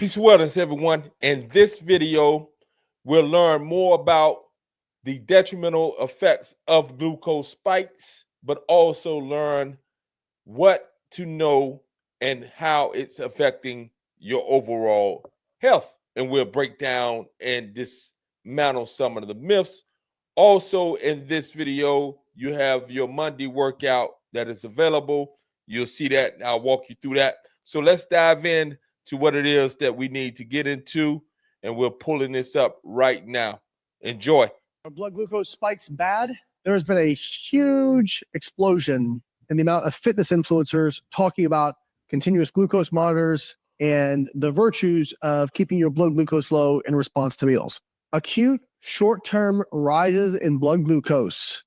Peace and wellness, everyone. In this video, we'll learn more about the detrimental effects of glucose spikes, but also learn what to know and how it's affecting your overall health. And we'll break down and dismantle some of the myths. Also, in this video, you have your Monday workout that is available. You'll see that, and I'll walk you through that. So let's dive in to what it is that we need to get into, and we're pulling this up right now. Enjoy. Are blood glucose spikes bad? There has been a huge explosion in the amount of fitness influencers talking about continuous glucose monitors and the virtues of keeping your blood glucose low in response to meals. Acute short-term rises in blood glucose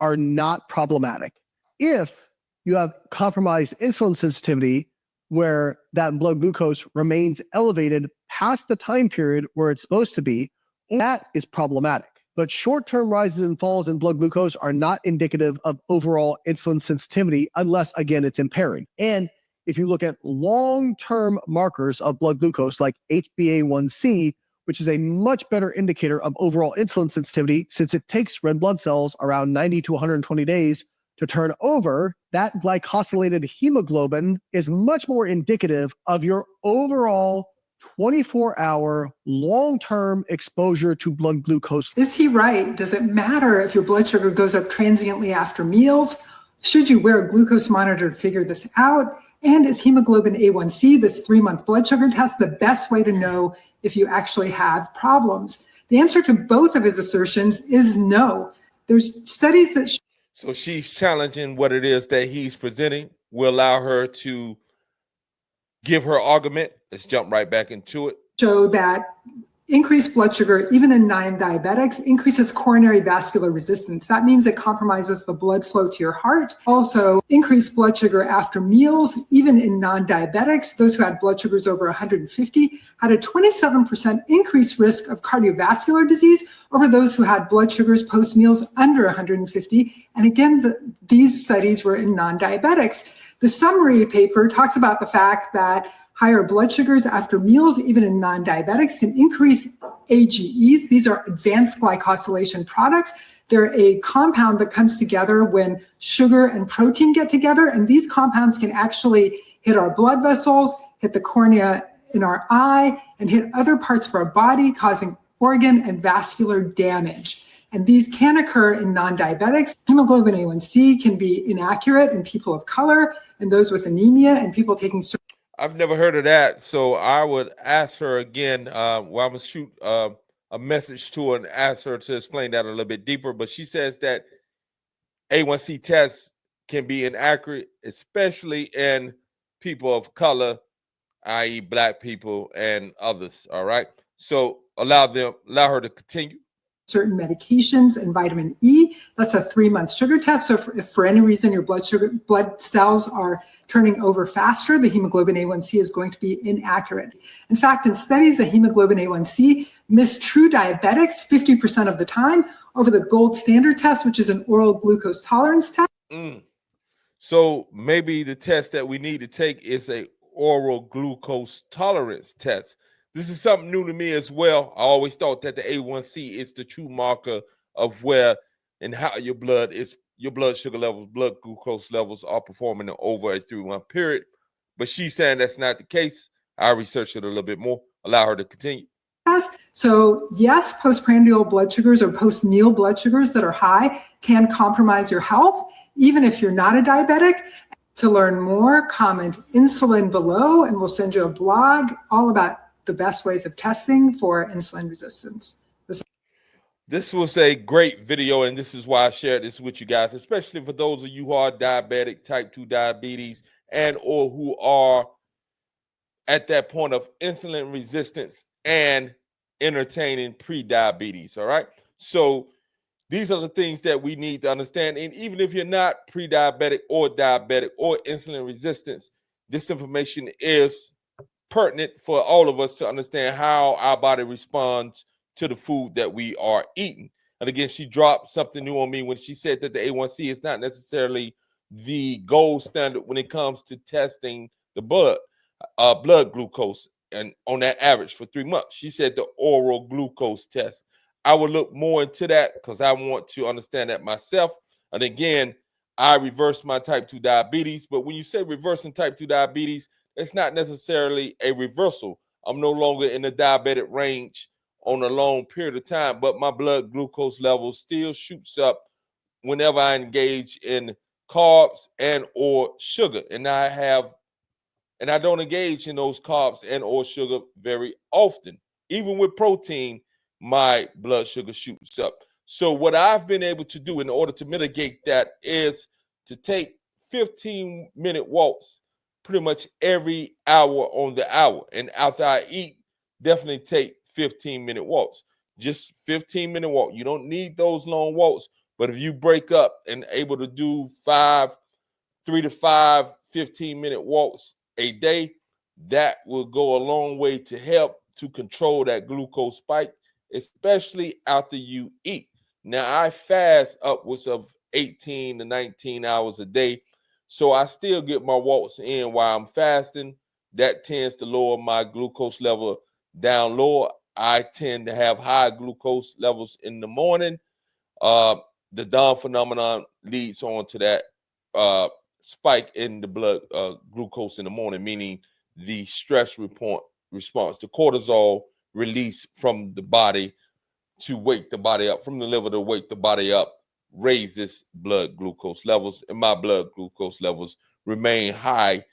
are not problematic if you have compromised insulin sensitivity where that blood glucose remains elevated past the time period where it's supposed to be. That is problematic. But short-term rises and falls in blood glucose are not indicative of overall insulin sensitivity unless, again, it's impairing. And if you look at long-term markers of blood glucose like HbA1c, which is a much better indicator of overall insulin sensitivity since it takes red blood cells around 90 to 120 days to turn over, that glycosylated hemoglobin is much more indicative of your overall 24-hour long-term exposure to blood glucose. Is he right? Does it matter if your blood sugar goes up transiently after meals? Should you wear a glucose monitor to figure this out? And is hemoglobin A1c, this 3-month blood sugar test, the best way to know if you actually have problems? The answer to both of his assertions is no. There's studies that So she's challenging what it is that he's presenting. We'll allow her to give her argument. Let's jump right back into it. show that increased blood sugar, even in non-diabetics, increases coronary vascular resistance. That means it compromises the blood flow to your heart. Also, increased blood sugar after meals, even in non-diabetics, those who had blood sugars over 150, had a 27% increased risk of cardiovascular disease over those who had blood sugars post-meals under 150. And again, these studies were in non-diabetics. The summary paper talks about the fact that higher blood sugars after meals, even in non-diabetics, can increase AGEs. These are advanced glycosylation products. They're a compound that comes together when sugar and protein get together, and these compounds can actually hit our blood vessels, hit the cornea in our eye, and hit other parts of our body, causing organ and vascular damage. And these can occur in non-diabetics. Hemoglobin A1c can be inaccurate in people of color and those with anemia and people taking. I've never heard of that, so I would ask her again. Well, I'm gonna shoot a message to her and ask her to explain that a little bit deeper. But she says that A1C tests can be inaccurate, especially in people of color, i.e., Black people and others. All right, so allow her to continue. Certain medications and vitamin E. That's a 3-month sugar test. So if for any reason your blood cells are turning over faster, the hemoglobin A1c is going to be inaccurate. In fact, in studies, the hemoglobin A1c missed true diabetics 50% of the time over the gold standard test, which is an oral glucose tolerance test. So maybe the test that we need to take is a oral glucose tolerance test. This is something new to me as well. I always thought that the A1C is the true marker of where and how your blood sugar levels, blood glucose levels are performing over a 3-month period. But she's saying that's not the case. I researched it a little bit more. Allow her to continue. So yes, postprandial blood sugars or post-meal blood sugars that are high can compromise your health, even if you're not a diabetic. To learn more, comment insulin below, and we'll send you a blog all about the best ways of testing for insulin resistance. This was a great video, and this is why I shared this with you guys, especially for those of you who are diabetic, type 2 diabetes, and or who are at that point of insulin resistance and entertaining pre-diabetes. All right, so these are the things that we need to understand. And even if you're not pre-diabetic or diabetic or insulin resistance, this information is pertinent for all of us to understand how our body responds to the food that we are eating. And again, she dropped something new on me when she said that the A1C is not necessarily the gold standard when it comes to testing the blood glucose. and on that average for 3 months. She said the oral glucose test. I will look more into that because I want to understand that myself. And again, I reversed my type 2 diabetes. But when you say reversing type 2 diabetes, it's not necessarily a reversal. I'm no longer in the diabetic range on a long period of time, but my blood glucose level still shoots up whenever I engage in carbs and or sugar. And I don't engage in those carbs and or sugar very often. Even with protein, my blood sugar shoots up. So what I've been able to do in order to mitigate that is to take 15-minute walks pretty much every hour on the hour. And after I eat, definitely take 15-minute walks. Just 15-minute walk. You don't need those long walks, but if you break up and able to do 3 to 5 15-minute walks a day, that will go a long way to help to control that glucose spike, especially after you eat. Now, I fast upwards of 18 to 19 hours a day, so I still get my walks in while I'm fasting. That tends to lower my glucose level down lower. I tend to have high glucose levels in the morning. The dawn phenomenon leads on to that spike in the blood glucose in the morning, meaning the stress response, the cortisol release from the body to wake the body up, from the liver to wake the body up, raises blood glucose levels, and my blood glucose levels remain high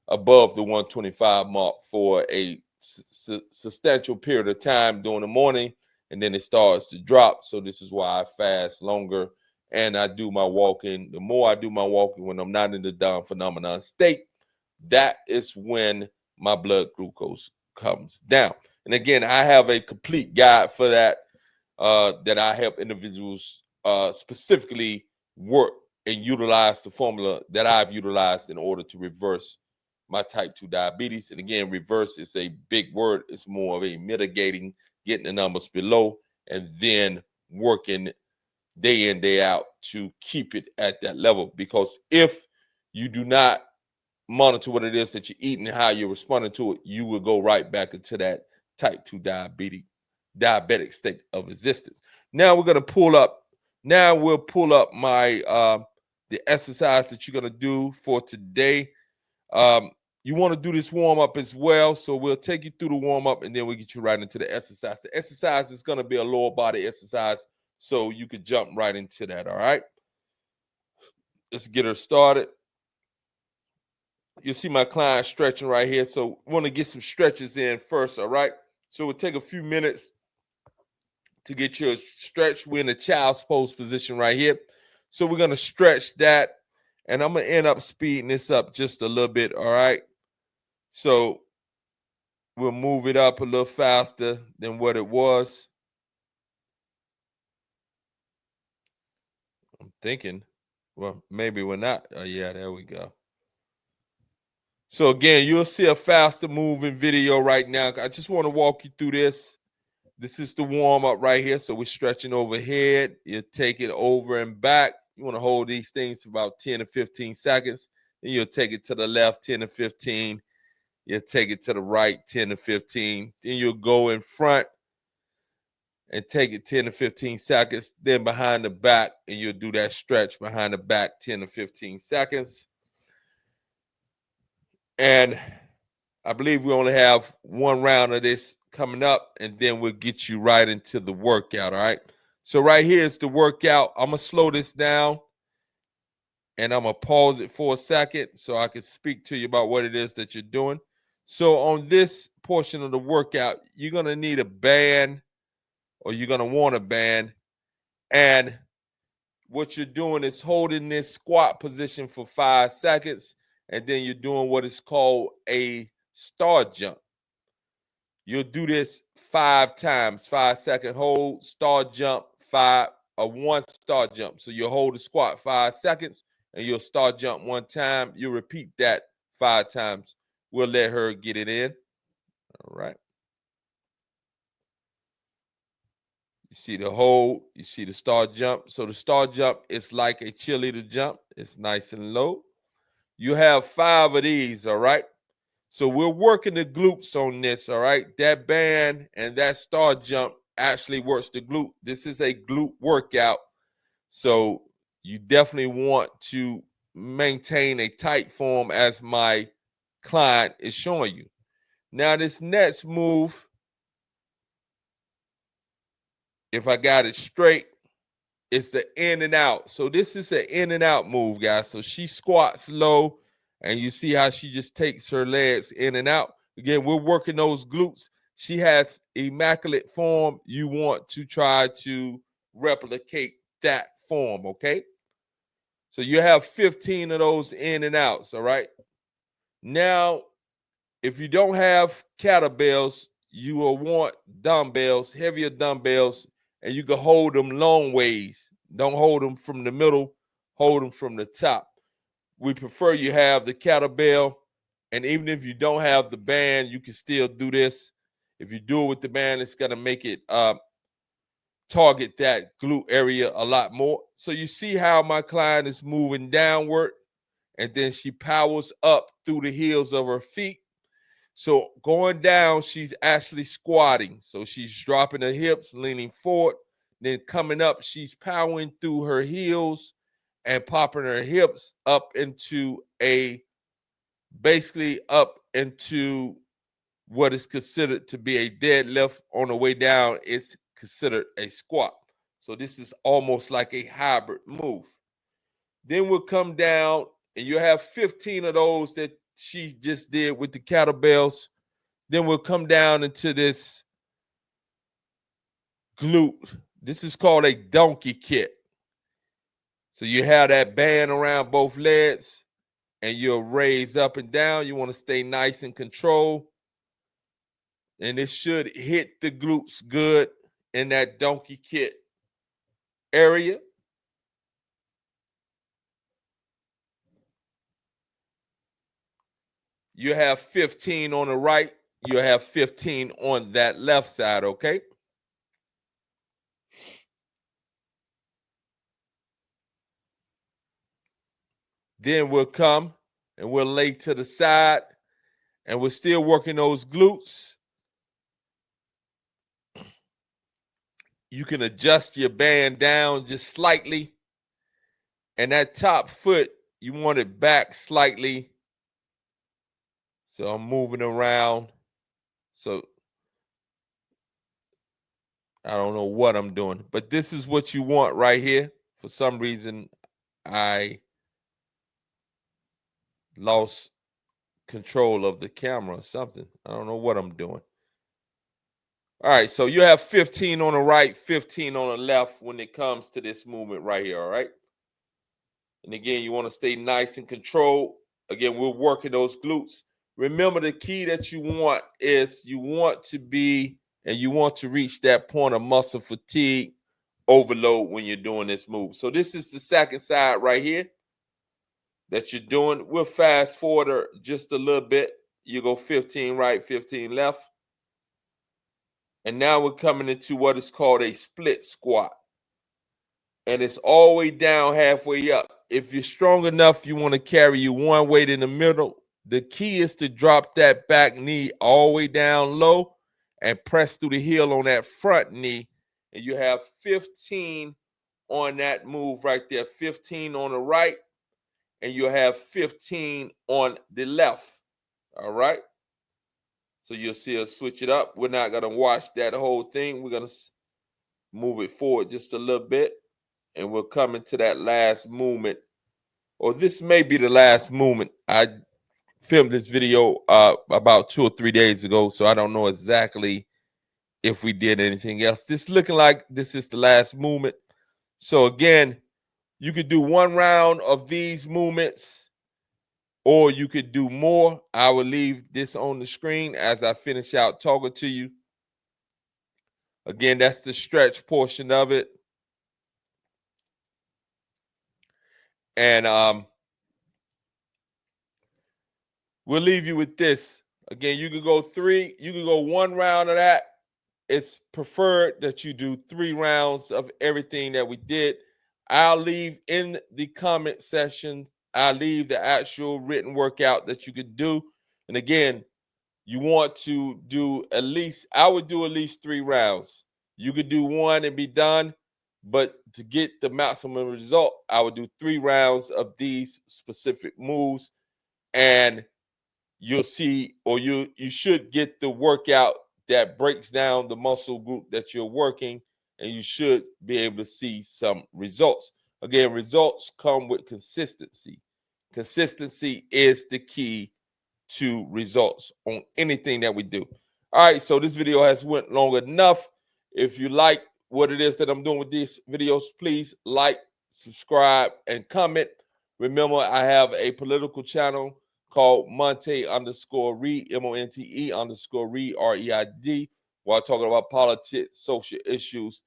above the 125 mark for a substantial period of time during the morning, and then it starts to drop. So this is why I fast longer and I do my walking. The more I do my walking when I'm not in the dawn phenomenon state, that is when my blood glucose comes down. And again, I have a complete guide for that that I help individuals specifically work and utilize the formula that I've utilized in order to reverse my type 2 diabetes. And again, reverse is a big word. It's more of a mitigating, getting the numbers below, and then working day in, day out to keep it at that level. Because if you do not monitor what it is that you're eating and how you're responding to it, you will go right back into that type 2 diabetic state of resistance. Now we're going to pull up. Now we'll pull up my the exercise that you're going to do for today. You want to do this warm up as well, so we'll take you through the warm up and then we'll get you right into the exercise. The exercise is going to be a lower body exercise, so you could jump right into that. All right, let's get her started. You'll see my client stretching right here, so we want to get some stretches in first. All right, so we'll take a few minutes to get your stretch. We're in the child's pose position right here, so we're going to stretch that, and I'm going to end up speeding this up just a little bit. All right, so we'll move it up a little faster than what it was. I'm thinking, well, maybe we're not. Oh, yeah, there we go. So again, you'll see a faster moving video right now. I just want to walk you through this. This is the warm up right here. So we're stretching overhead. You take it over and back. You want to hold these things for about 10 to 15 seconds. Then you'll take it to the left, 10 to 15. You'll take it to the right, 10 to 15. Then you'll go in front and take it 10 to 15 seconds. Then behind the back, and you'll do that stretch behind the back, 10 to 15 seconds. And I believe we only have one round of this coming up, and then we'll get you right into the workout, all right? So right here is the workout. I'm going to slow this down, and I'm going to pause it for a second so I can speak to you about what it is that you're doing. So on this portion of the workout, you're going to need a band, or you're going to want a band, and what you're doing is holding this squat position for 5 seconds, and then you're doing what is called a star jump. You'll do this 5 times, 5-second hold, star jump, 1 star jump. So you'll hold the squat 5 seconds and you'll star jump 1 time. You'll repeat that 5 times. We'll let her get it in. All right. You see the hold, you see the star jump. So the star jump is like a cheerleader jump. It's nice and low. You have 5 of these, all right? So we're working the glutes on this, all right? That band and that star jump actually works the glute. This is a glute workout. So you definitely want to maintain a tight form as my client is showing you. Now this next move, if I got it straight, it's the in and out. So this is an in and out move, guys. So she squats low, and you see how she just takes her legs in and out. Again, we're working those glutes. She has immaculate form. You want to try to replicate that form, okay? So you have 15 of those in and outs, all right? Now, if you don't have kettlebells, you will want dumbbells, heavier dumbbells, and you can hold them long ways. Don't hold them from the middle, hold them from the top. We prefer you have the kettlebell, and even if you don't have the band, you can still do this. If you do it with the band, it's going to make it target that glute area a lot more. So you see how my client is moving downward, and then she powers up through the heels of her feet. So going down, she's actually squatting. So she's dropping her hips, leaning forward. Then coming up, she's powering through her heels and popping her hips up into basically up into what is considered to be a deadlift. On the way down, it's considered a squat. So this is almost like a hybrid move. Then we'll come down, and you'll have 15 of those that she just did with the kettlebells. Then we'll come down into this glute. This is called a donkey kick. So you have that band around both legs, and you'll raise up and down. You want to stay nice and controlled. And it should hit the glutes good in that donkey kick area. You have 15 on the right. You have 15 on that left side, okay? Then we'll come and we'll lay to the side, and we're still working those glutes. You can adjust your band down just slightly. And that top foot, you want it back slightly. So I'm moving around. So I don't know what I'm doing, but this is what you want right here. For some reason, I lost control of the camera or something. I don't know what I'm doing. All right, so you have 15 on the right, 15 on the left when it comes to this movement right here, all right? And again, you want to stay nice and controlled. Again, we're working those glutes. Remember, the key that you want is you want to be and you want to reach that point of muscle fatigue overload when you're doing this move. So this is the second side right here that you're doing. We'll fast forward just a little bit. You go 15 right, 15 left. And now we're coming into what is called a split squat. And it's all the way down, halfway up. If you're strong enough, you want to carry you one weight in the middle. The key is to drop that back knee all the way down low and press through the heel on that front knee. And you have 15 on that move right there. 15 on the right, and you'll have 15 on the left. All right? So you'll see us switch it up. We're not going to watch that whole thing. We're going to move it forward just a little bit. And we'll come into that last movement. Or this may be the last movement. I filmed this video about 2 or 3 days ago, so I don't know exactly if we did anything else. This looking like this is the last movement. So again, you could do one round of these movements, or you could do more. I will leave this on the screen as I finish out talking to you. Again, that's the stretch portion of it. And we'll leave you with this. Again, you could go one round of that. It's preferred that you do 3 rounds of everything that we did. I'll leave in the comment section, I'll leave the actual written workout that you could do. And again, you want to do at least, I would do at least 3 rounds. You could do 1 and be done, but to get the maximum result, I would do 3 rounds of these specific moves, and you'll see, or you should get the workout that breaks down the muscle group that you're working, and you should be able to see some results. Again, results come with consistency. Consistency is the key to results on anything that we do. All right, so this video has went long enough. If you like what it is that I'm doing with these videos, please like, subscribe, and comment. Remember, I have a political channel called Monte_Reid, MONTE_Reid, REID, while talking about politics, social issues,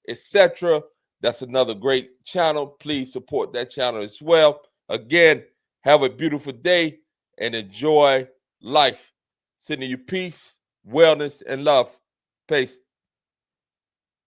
etc. That's another great channel. Please support that channel as well. Again, have a beautiful day and enjoy life. Sending you peace, wellness, and love. Peace.